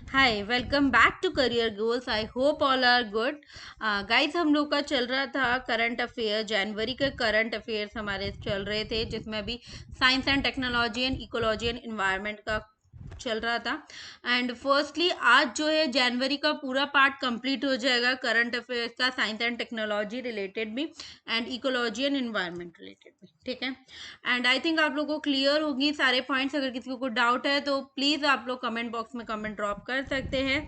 Hi welcome back to career goals. I hope all are good. Guys, हम लोग का चल रहा था करंट अफेयर। जनवरी के करंट अफेयर्स हमारे चल रहे थे, जिसमें अभी science and technology and ecology and environment का चल रहा था। एंड फर्स्टली आज जो है जनवरी का पूरा पार्ट कंप्लीट हो जाएगा करंट अफेयर्स का, साइंस एंड टेक्नोलॉजी रिलेटेड भी and ecology and environment related भी। ठीक है, एंड आई थिंक आप लोगों को क्लियर होगी सारे पॉइंट्स। अगर किसी को डाउट है तो प्लीज़ आप लोग कमेंट बॉक्स में कमेंट ड्रॉप कर सकते हैं।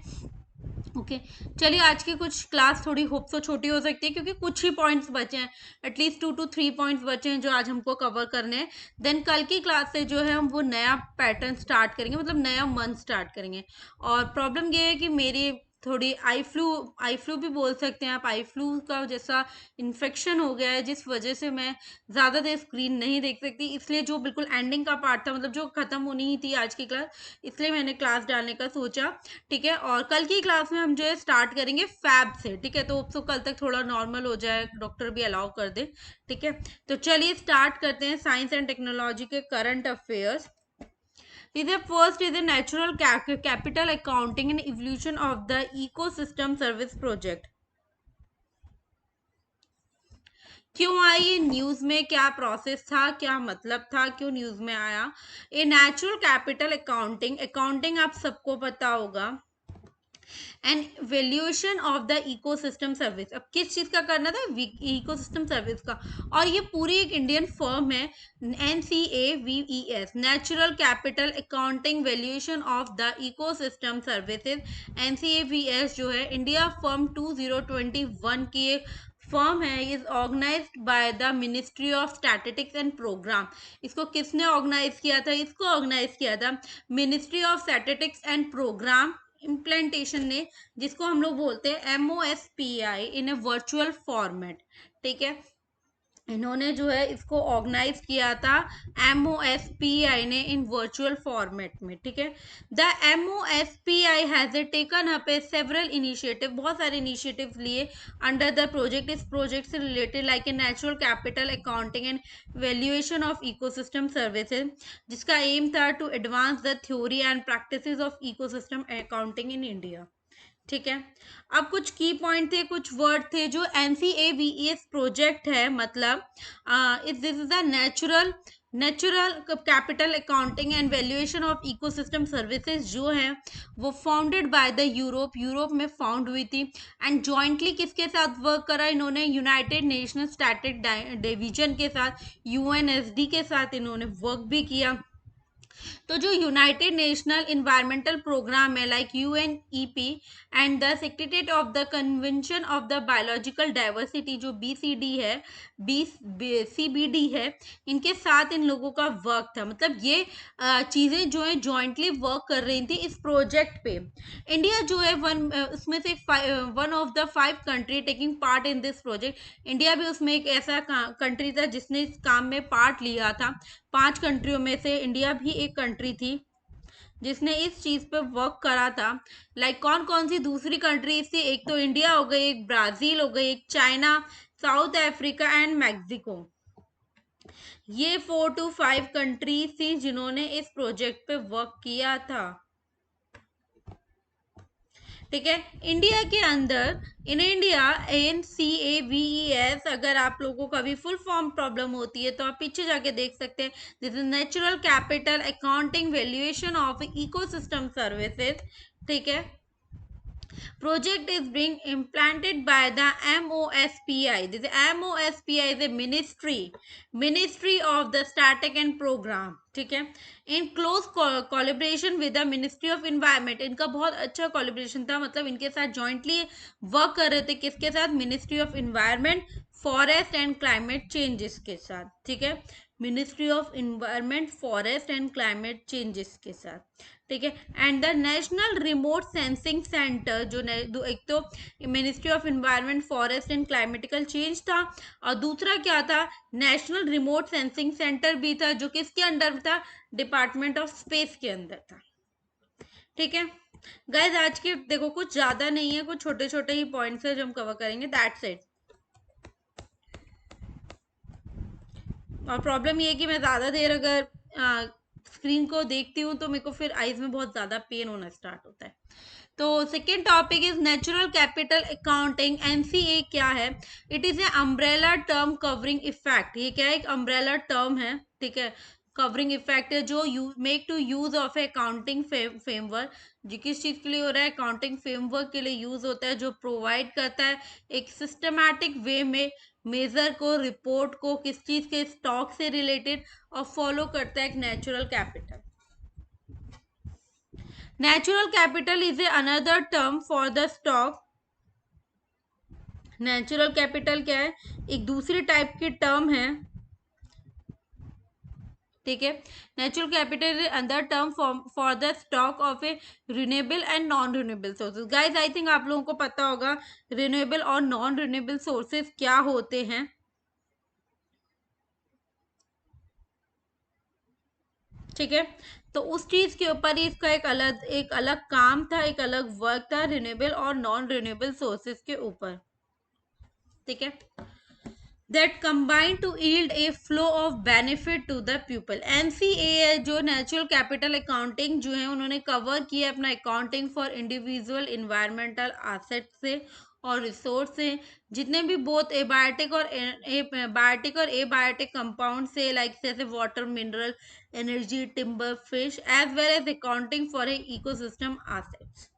ओके, चलिए आज की कुछ क्लास थोड़ी होप सो छोटी हो सकती है, क्योंकि कुछ ही पॉइंट्स बचे हैं। एटलीस्ट 2 to 3 पॉइंट्स बचे हैं जो आज हमको कवर करने हैं। देन कल की क्लास से जो है हम वो नया पैटर्न स्टार्ट करेंगे, मतलब नया मंथ स्टार्ट करेंगे। और प्रॉब्लम ये है कि मेरी थोड़ी आई फ्लू भी बोल सकते हैं आप, आई फ्लू का जैसा इन्फेक्शन हो गया है, जिस वजह से मैं ज़्यादा देर स्क्रीन नहीं देख सकती। इसलिए जो बिल्कुल एंडिंग का पार्ट था, मतलब जो खत्म होनी ही थी आज की क्लास, इसलिए मैंने क्लास डालने का सोचा। ठीक है, और कल की क्लास में हम जो है स्टार्ट करेंगे फैब से। ठीक है, तो कल तक थोड़ा नॉर्मल हो जाए, डॉक्टर भी अलाउ कर दे। ठीक है, तो चलिए स्टार्ट करते हैं साइंस एंड टेक्नोलॉजी के करंट अफेयर्स। इधर first is natural capital accounting and evolution of the ecosystem service project. क्यों आई ये न्यूज में, क्या प्रोसेस था, क्या मतलब था, क्यों न्यूज में आया? ए नेचुरल कैपिटल अकाउंटिंग, अकाउंटिंग आप सबको पता होगा, and valuation of the ecosystem service. अब किस चीज का करना था? इकोसिस्टम सर्विस का। और ये पूरी एक इंडियन फर्म है, NCAVES, natural capital accounting valuation of the ecosystem services. NCAVES जो है इंडिया फर्म 2021 की एक फर्म है। Is organised by the ministry of statistics and programme. इसको किसने ऑर्गेनाइज किया था? इसको ऑर्गेनाइज किया था ministry of statistics and programme implantation ने, जिसको हम लोग बोलते हैं MOSPI in a virtual format. ठीक है, इन्होंने जो है इसको ऑर्गेनाइज किया था MOSPI ने इन वर्चुअल फॉर्मेट में। ठीक है, the MOSPI has taken up a several initiative, बहुत सारे इनिशिएटिव लिए अंडर द प्रोजेक्ट। इस प्रोजेक्ट से related like a natural capital accounting and valuation of ecosystem services, जिसका एम था to advance the theory and practices of ecosystem accounting in India. ठीक है, अब कुछ की पॉइंट थे, कुछ वर्ड थे जो NCAVES प्रोजेक्ट है, मतलब this is the natural capital accounting and valuation of ecosystem services जो है वो फाउंडेड बाय द यूरोप में फाउंड हुई थी। एंड जॉइंटली किसके साथ वर्क करा इन्होंने? यूनाइटेड नेशनल स्टैटिक डिवीजन के साथ, UNSD के साथ इन्होंने वर्क भी किया। तो जो यूनाइटेड नेशनल इन्वायरमेंटल प्रोग्राम है like UNEP and the secretariat of the convention of the biological diversity, जो BCD है, CBD है, इनके साथ इन लोगों का वर्क था। मतलब ये चीज़ें जो है जॉइंटली वर्क कर रही थी इस प्रोजेक्ट पे। इंडिया जो है उसमें से one of the 5 country taking part in this project. India भी उसमें एक ऐसा कंट्री था जिसने इस काम में पार्ट लिया था। 5 कंट्रियों में से इंडिया भी एक कंट्री थी जिसने इस चीज पे वर्क करा था। लाइक कौन कौन सी दूसरी कंट्रीज थी? एक तो इंडिया हो गई, एक ब्राजील हो गई, एक China, south Africa and Mexico. ये 4 to 5 कंट्रीज थी जिन्होंने इस प्रोजेक्ट पे वर्क किया था। ठीक है, इंडिया के अंदर, इन इंडिया, NCAVES, अगर आप लोगों को अभी फुल फॉर्म प्रॉब्लम होती है तो आप पीछे जाके देख सकते हैं। This is natural capital accounting valuation of ecosystem services. ठीक है, project is being implanted by the MOSPI. This MOSPI is a ministry of the static and program. ठीक है, in close collaboration with the ministry of environment. इनका बहुत अच्छा collaboration था, मतलब इनके साथ जॉइंटली वर्क कर रहे थे। किसके साथ? Ministry of environment, forest and climate changes के साथ। ठीक है, ministry of environment, forest and climate changes के साथ। ठीक है, and the national remote sensing centre, जो एक तो ministry of environment, forest and climatical change था, और दूसरा क्या था? नेशनल रिमोट सेंसिंग सेंटर भी था, जो किसके अंडर था? डिपार्टमेंट ऑफ स्पेस के अंदर था। ठीक है गाइज, आज के देखो कुछ ज्यादा नहीं है, कुछ छोटे छोटे ही पॉइंट्स है जो हम कवर करेंगे, दैट्स इट। और प्रॉब्लम ये है कि मैं ज़्यादा देर अगर स्क्रीन को देखती हूँ तो मेरे को फिर आईज में बहुत ज़्यादा पेन होना स्टार्ट होता है। तो second topic is natural capital accounting. NCA क्या है? It is a umbrella term covering effect. ये क्या है? एक अम्ब्रेला टर्म है, ठीक है, कवरिंग इफेक्ट है जो you make to use of a accounting framework. जो किस चीज के लिए हो रहा है? अकाउंटिंग फ्रेमवर्क के लिए यूज होता है, जो प्रोवाइड करता है एक सिस्टमैटिक वे में मेजर को, रिपोर्ट को, किस चीज के स्टॉक से रिलेटेड, और फॉलो करता है एक natural capital. Natural capital is a another term for the stock. Natural capital क्या है? एक दूसरी टाइप की टर्म है, ठीक है। Natural capital is another term for the stock of A renewable and non renewable sources. Guys I think आप लोगों को पता होगा रिन्यूएबल और नॉन रिन्यूएबल सोर्सेज क्या होते हैं, ठीक है। तो उस चीज के ऊपर ही इसका एक अलग काम था, एक अलग वर्क था, रिन्यूएबल और नॉन रिन्यूएबल सोर्सेज के ऊपर, ठीक है। that combine to yield a flow of benefit to the pupil। NCA जो नेचुरल कैपिटल अकाउंटिंग जो है उन्होंने कवर किया अपना accounting for individual environmental asset से और रिसोर्स से, जितने भी बोथ एबायोटिक और एबायोटिक कंपाउंड से, लाइक जैसे water, mineral, energy, timber, fish, as well as accounting for a ecosystem assets,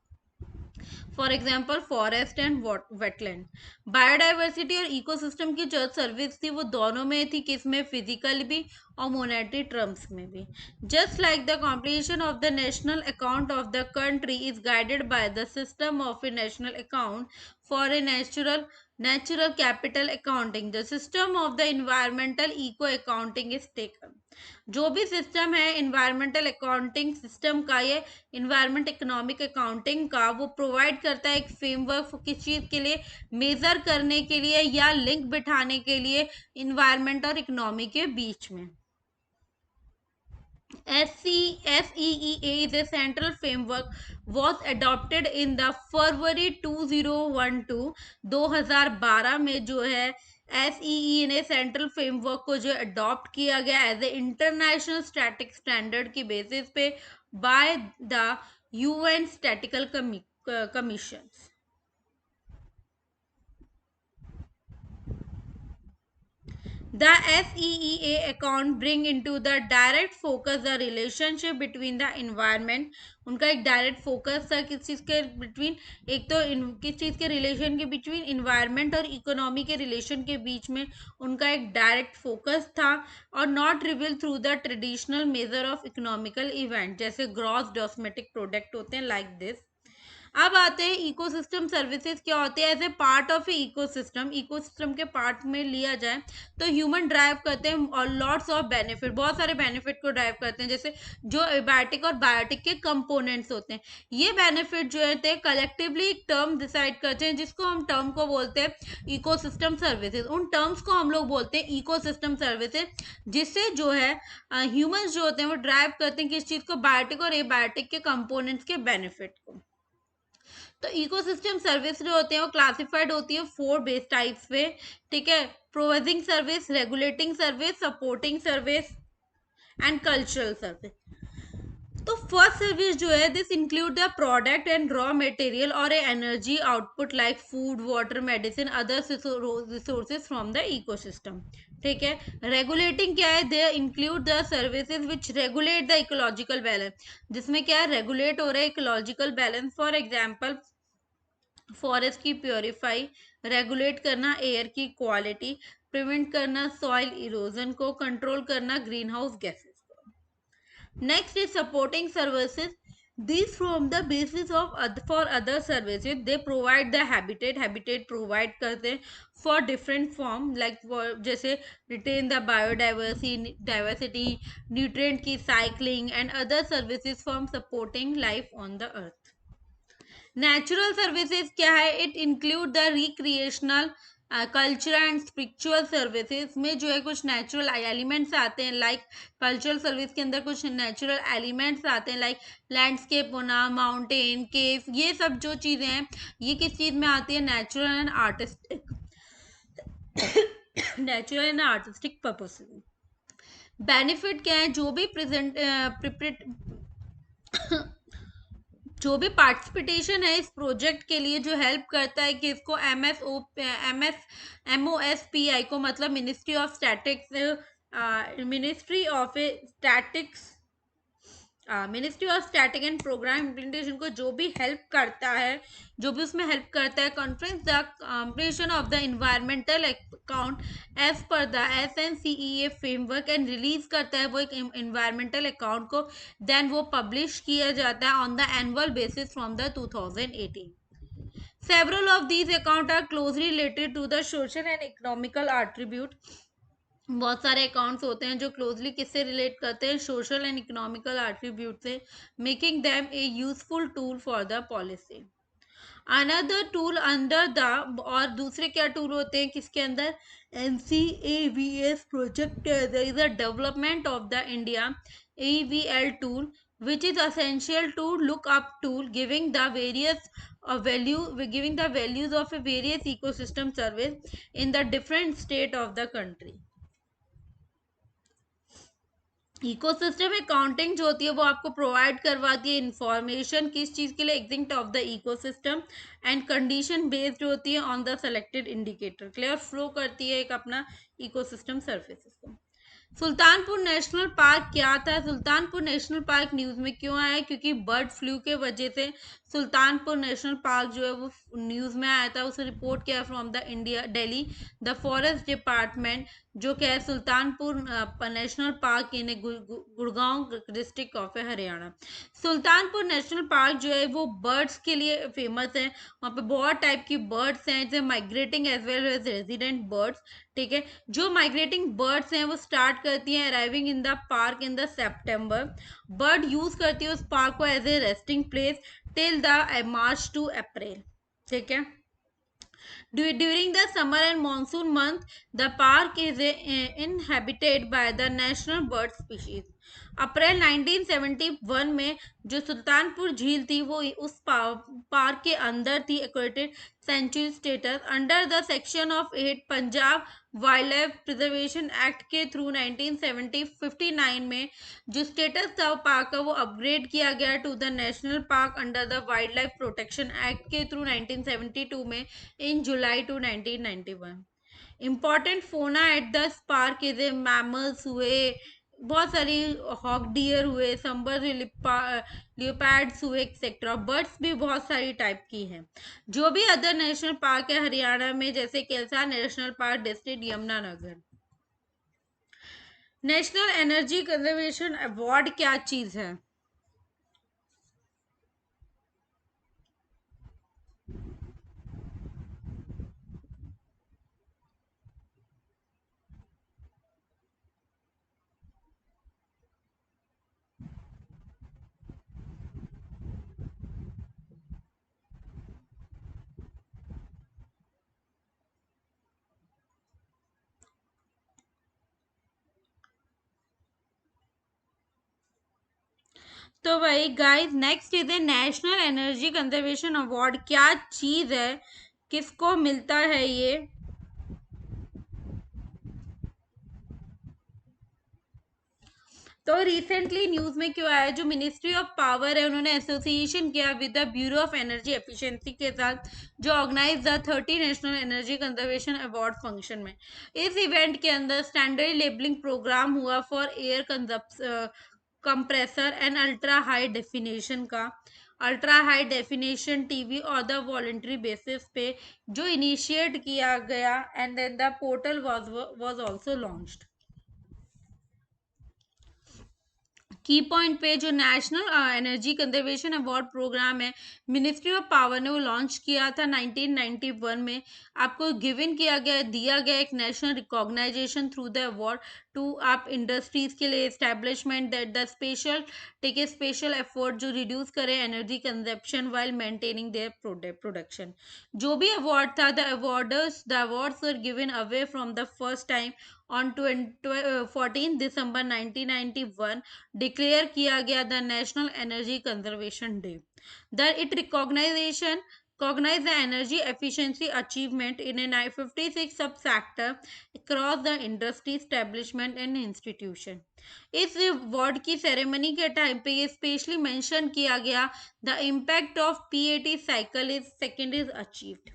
for example forest and wetland. Biodiversity और इकोसिस्टम की जो सर्विस थी वो दोनों में थी, किसमें? फिजिकल भी और मोनेटरी टर्म्स में भी। Just like the compilation of the national account of the country is guided by the system of a national account for a natural capital accounting, the system of the environmental eco accounting is taken. जो भी system है environmental accounting system का, ये environment economic accounting का, वो provide करता है एक फ्रेमवर्क किस चीज़ के लिए? मेजर करने के लिए या लिंक बिठाने के लिए इन्वायरमेंट और इकोनॉमी के बीच में। SEEA is a central framework was adopted in the February 2012। 2012 में जो है SEE ने सेंट्रल फ्रेमवर्क को जो अडॉप्ट किया गया as a international static standard की बेसिस पे by the UN statistical commission. The SEEA account bring into the direct focus the relationship between the environment। उनका एक डायरेक्ट फोकस था किस चीज़ के बिटवीन? एक तो किस चीज़ के रिलेशन के बिटवीन? इन्वायरमेंट और इकोनॉमी के रिलेशन के बीच में उनका एक डायरेक्ट फोकस था, और not reveal through the traditional measure of economical event, जैसे ग्रॉस डॉमेस्टिक प्रोडक्ट होते हैं, लाइक दिस। अब आते हैं इकोसिस्टम सर्विसेज क्या होती है? As a part of a ecosystem के पार्ट में लिया जाए तो ह्यूमन ड्राइव करते हैं और लॉट्स ऑफ बेनिफिट, बहुत सारे बेनिफिट को ड्राइव करते हैं, जैसे जो एबायोटिक और बायोटिक के कंपोनेंट्स होते हैं। ये बेनिफिट जो है कलेक्टिवली एक टर्म डिसाइड करते हैं, जिसको हम टर्म को बोलते हैं इकोसिस्टम सर्विसेज। उन टर्म्स को हम लोग बोलते हैं इकोसिस्टम सर्विसेज, जिससे जो है ह्यूमंस जो होते हैं वो ड्राइव करते हैं किस चीज़ को? बायोटिक और एबायोटिक के कंपोनेंट्स के बेनिफिट को। तो इकोसिस्टम सर्विस जो होते हैं वो क्लासिफाइड होती है 4 बेस टाइप्स में, ठीक है। Providing service, regulating service, supporting service and cultural service. तो फर्स्ट सर्विस जो है this include the product and raw material और energy output like food, water, medicine, other resources from the ecosystem, ठीक है। Regulating क्या है? They include the services which regulate the ecological balance, जिसमें क्या है? रेगुलेट हो रहा है ecological balance. For example forest की प्योरीफाई, रेगुलेट करना एयर की क्वालिटी, प्रिवेंट करना सॉइल इरोजन को, कंट्रोल करना ग्रीन हाउस गैसेस को। Next is supporting services. These form the basis of for other services। They provide the habitat provide करते हैं for different form like for जैसे retain the biodiversity, nutrient की cycling and other services from supporting life on the earth। Natural services क्या है? It include the recreational, cultural and spiritual services में जो है कुछ नेचुरल एलिमेंट्स आते हैं, लाइक कल्चरल सर्विस के अंदर कुछ नेचुरल एलिमेंट्स आते हैं, लाइक लैंडस्केप होना, माउंटेन, केव, ये सब जो चीज़ें हैं ये किस चीज़ में आती है? Natural and artistic purpose. Benefit क्या है, जो भी पार्टिसिपेशन है इस प्रोजेक्ट के लिए, जो हेल्प करता है कि इसको MOSPI को, मतलब ministry of static and program implementation को जो भी हेल्प करता है, जो भी उसमें हेल्प करता है, conference the compilation of the environmental account as per the SNCEA framework and release करता है वो एक इन्वायरमेंटल अकाउंट को, देन वो पब्लिश किया जाता है on the annual basis from the 2018. Several of these accounts are closely related to the social and economical attribute. बहुत सारे अकाउंट्स होते हैं जो क्लोजली किससे रिलेट करते हैं, सोशल एंड इकोनॉमिकल एट्रीब्यूट से, making them A useful tool for the policy. Another tool under the, और दूसरे क्या टूल होते हैं किसके अंदर, NCAVS प्रोजेक्ट के अंदर is the development of the India AVL tool, which is essential to look up tool giving the values of a various ecosystem service in the different state of the country. Ecosystem accounting जो होती है वो आपको provide करवाती है information किस चीज़ के लिए, exist of the ecosystem, and condition based होती है on the selected indicator, clear flow करती है एक अपना इकोसिस्टम सर्विसेज को. सुल्तानपुर नेशनल पार्क क्या था, सुल्तानपुर नेशनल पार्क न्यूज में क्यों आया, क्योंकि बर्ड फ्लू के वजह से सुल्तानपुर नेशनल पार्क जो है वो न्यूज में आया था. उसे रिपोर्ट किया from the India Delhi the forest department, जो क्या है Sultanpur national park in Gurgaon district of Haryana. Sultanpur national park जो है वो बर्ड्स के लिए फेमस है. वहाँ पे बहुत टाइप की बर्ड्स हैं, जैसे migrating as well as resident birds. ठीक है, जो माइग्रेटिंग बर्ड्स हैं वो स्टार्ट करती हैं arriving in the park in the September. Bird use करती है उस पार्क को as a resting place till the March to April. ठीक है, during the summer and monsoon month, the park is inhabited by the national bird species. अप्रैल 1971 में जो सुल्तानपुर झील थी वो उस पार्क के अंदर थी, equated sanctuary status under the section of 8 Punjab wild life preservation act के थ्रू 1959 में जो स्टेटस था पार्क का वो अपग्रेड किया गया to the national park under the wildlife protection act के थ्रू 1972 में in July to 1991. Important fauna at the park is a mammals हुए, बहुत सारी हॉक डियर हुए, संबर लियोपैड्स हुए एक्सेट्रा. बर्ड्स भी बहुत सारी टाइप की हैं. जो भी अदर नेशनल पार्क है हरियाणा में, जैसे Kalesar national park, district Yamunanagar. National energy conservation award क्या चीज है, तो भाई guys next is a national energy conservation award क्या चीज है, किसको मिलता है ये. तो रिसेंटली न्यूज में क्यों आया, जो मिनिस्ट्री ऑफ पावर है उन्होंने एसोसिएशन किया with the bureau of energy efficiency के साथ, जो organize the 30 national energy conservation award function में. इस इवेंट के अंदर स्टैंडर्ड लेबलिंग प्रोग्राम हुआ for air compressor and ultra high definition का, अल्ट्रा हाई डेफिनेशन टीवी और द वॉलंटरी बेसिस पे जो इनिशिएट किया गया, and then the portal was also launched. Key point पे जो national energy conservation award program है मिनिस्ट्री ऑफ पावर ने वो लॉन्च किया था 1991 में. आपको गिवन किया गया, दिया गया एक national recognization through the award to आप इंडस्ट्रीज के लिए establishment that the special take a special effort जो रिड्यूस करे energy consumption while maintaining their production. जो भी अवार्ड था, the awards were given away from the first time on 14 December 1991 declare किया गया the national energy conservation day. The it recognization cognize the energy efficiency achievement in a 56 subsector across the industry establishment and institution. इस award की ceremony के time पे ये specially mention किया गया, the impact of PAT cycle is second is achieved.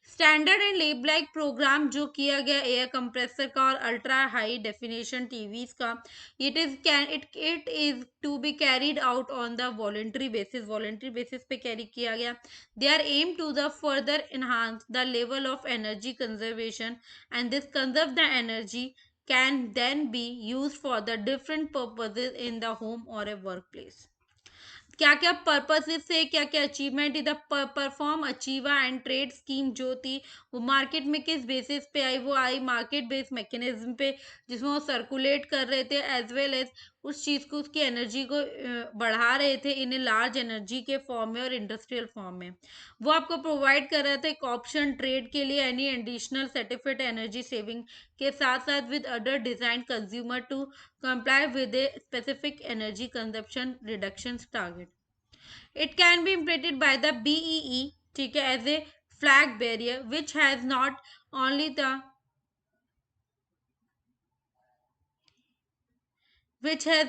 Standard and labelling program जो किया गया एयर कंप्रेसर का और अल्ट्रा हाई डेफिनेशन टीवीज का, it is to be carried out on the voluntary basis पे carry किया गया। They are aim to the further enhance the level of energy conservation, and this conserve the energy can then be used for the different purposes in the home or a workplace। क्या क्या purposes से क्या क्या achievement, इधर perform अचीवा and trade scheme जो थी वो market में किस बेसिस पे आई, वो आई मार्केट बेस्ड मैकेनिज्म पे, जिसमें वो सर्कुलेट कर रहे थे एज वेल एज उस चीज को, उसकी एनर्जी को बढ़ा रहे थे इन लार्ज एनर्जी के फॉर्म में और इंडस्ट्रियल फॉर्म में। वो आपको प्रोवाइड कर रहा था एक ऑप्शन ट्रेड के लिए any additional certificate energy saving के साथ साथ with other design consumer to comply with a specific energy consumption reduction target। It can be implemented by the BEE, ठीक है, as a flag barrier which has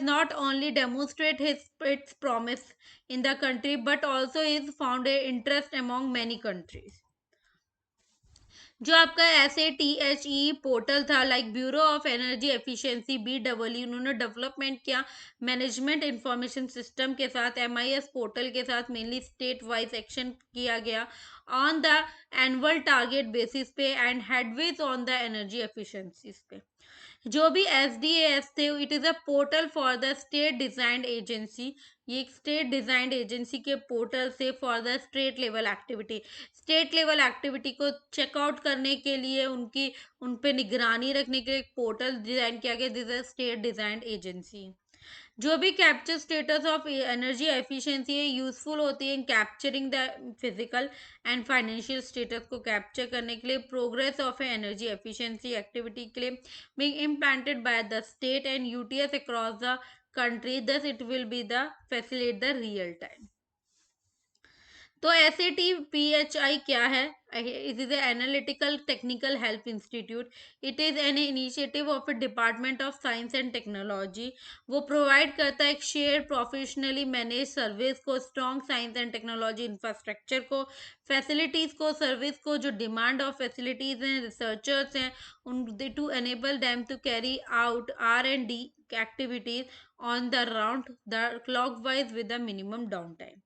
not only demonstrated its promise in the country but also is found a interest among many countries। जो आपका SATHE portal था, like bureau of energy efficiency BEE, उन्होंने development किया management information system के साथ, MIS portal के साथ mainly state wise action किया गया on the annual target basis पे and headways on the energy efficiencies पे। जो भी SDAS थे, it is a portal for the state designed agency, ये एक स्टेट डिजाइंड एजेंसी के पोर्टल से for the state level activity को चेकआउट करने के लिए, उन पे निगरानी रखने के लिए एक पोर्टल डिजाइन किया गया, this is state designed agency. जो भी capture status of energy efficiency है, यूजफुल होती है इन capturing the physical and financial status को कैप्चर करने के लिए, progress of energy efficiency activity के लिए being implemented by the state and UTS across the country, thus it will be the facilitate the real time। तो SATPHI क्या है? It is analytical technical help institute. It is an initiative of a department of science and technology. वो provide करता है एक share professionally manage service को, strong science and technology infrastructure को, facilities को, सर्विस को, जो डिमांड ऑफ फैसिलिटीज हैं, रिसर्चर्स हैं, उन to enable them to carry out R&D activities on the round the clock wise with the minimum down time.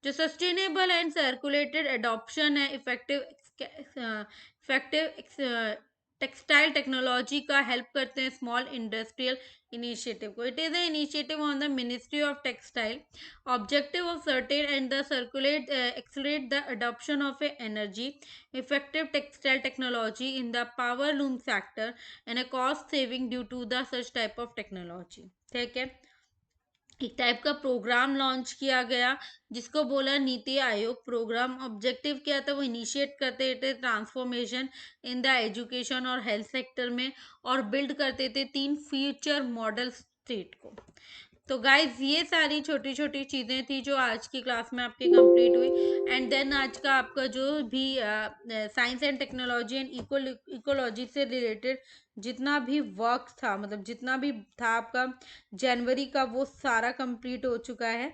जो sustainable and circulated adoption है, effective textile technology का help करते हैं small industrial initiative को। It is a initiative on the ministry of textile, objective of certain and the circulate accelerate the adoption of a energy effective textile technology in the power loom sector and a cost saving due to the such type of technology. ठीक है, एक type का programme launch किया गया जिसको बोला NITI Aayog programme. Objective क्या था, वो इनिशिएट करते थे ट्रांसफॉर्मेशन इन द एजुकेशन और हेल्थ सेक्टर में, और बिल्ड करते थे 3 फ्यूचर मॉडल स्टेट को। तो गाइज ये सारी छोटी छोटी चीज़ें थी जो आज की क्लास में आपकी कंप्लीट हुई। एंड देन आज का आपका जो भी science and technology and ecology से रिलेटेड जितना भी वर्क था, मतलब जितना भी था आपका जनवरी का, वो सारा कंप्लीट हो चुका है।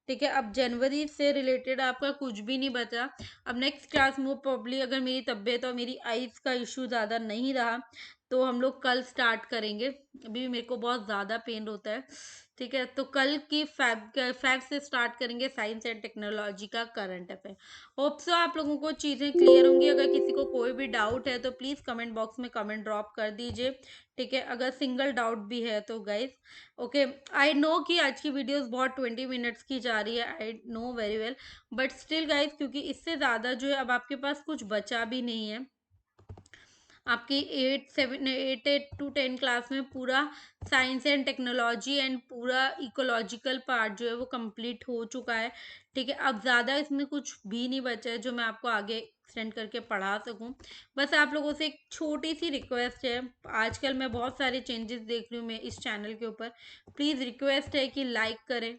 ठीक है, अब जनवरी से रिलेटेड आपका कुछ भी नहीं बचा। अब नेक्स्ट क्लास में प्रॉब्ली अगर मेरी तबीयत और मेरी आइज़ का इशू ज़्यादा नहीं रहा तो हम लोग कल स्टार्ट करेंगे। अभी मेरे को बहुत ज़्यादा पेन होता है। ठीक है, तो कल की फैब से स्टार्ट करेंगे साइंस एंड टेक्नोलॉजी का करंट अफेयर। होप सो आप लोगों को चीज़ें क्लियर होंगी। अगर किसी को कोई भी डाउट है तो प्लीज़ कमेंट बॉक्स में कमेंट ड्रॉप कर दीजिए। ठीक है, अगर सिंगल डाउट भी है तो गाइज ओके। आई नो कि आज की वीडियोस बहुत 20 मिनट्स की जा रही है, I know very well, but still guys क्योंकि इससे ज़्यादा जो है अब आपके पास कुछ बचा भी नहीं है। आपकी 8 टू 10 क्लास में पूरा साइंस एंड टेक्नोलॉजी एंड पूरा इकोलॉजिकल पार्ट जो है वो कंप्लीट हो चुका है। ठीक है, अब ज़्यादा इसमें कुछ भी नहीं बचा है जो मैं आपको आगे एक्सटेंड करके पढ़ा सकूं। बस आप लोगों से एक छोटी सी रिक्वेस्ट है, आजकल मैं बहुत सारे चेंजेस देख रही हूँ मैं इस चैनल के ऊपर, प्लीज़ रिक्वेस्ट है कि लाइक करें,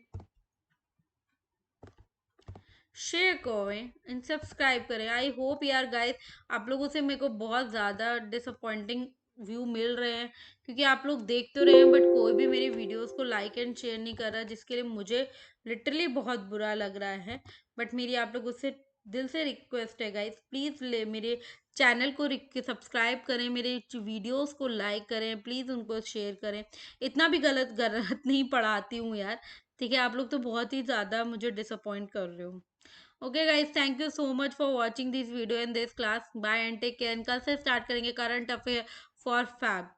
शेयर करें एंड सब्सक्राइब करें। आई होप यार गाइस आप लोगों से मेरे को बहुत ज़्यादा डिसअपॉइंटिंग व्यू मिल रहे हैं, क्योंकि आप लोग देख तो रहे हैं बट कोई भी मेरी वीडियोस को लाइक एंड शेयर नहीं कर रहा, जिसके लिए मुझे लिटरली बहुत बुरा लग रहा है। बट मेरी आप लोगों से दिल से रिक्वेस्ट है गाइस, प्लीज़ ले मेरे चैनल को सब्सक्राइब करें, मेरे वीडियोस को लाइक करें, प्लीज़ उनको शेयर करें। इतना भी गलत गलत नहीं पढ़ाती हूँ यार, ठीक है? आप लोग तो बहुत ही ज़्यादा मुझे डिसअपॉइंट कर रहे हो। Okay guys, thank you so much for watching this video and this class. Bye and take care. कल से स्टार्ट करेंगे करंट अफेयर फॉर फैब।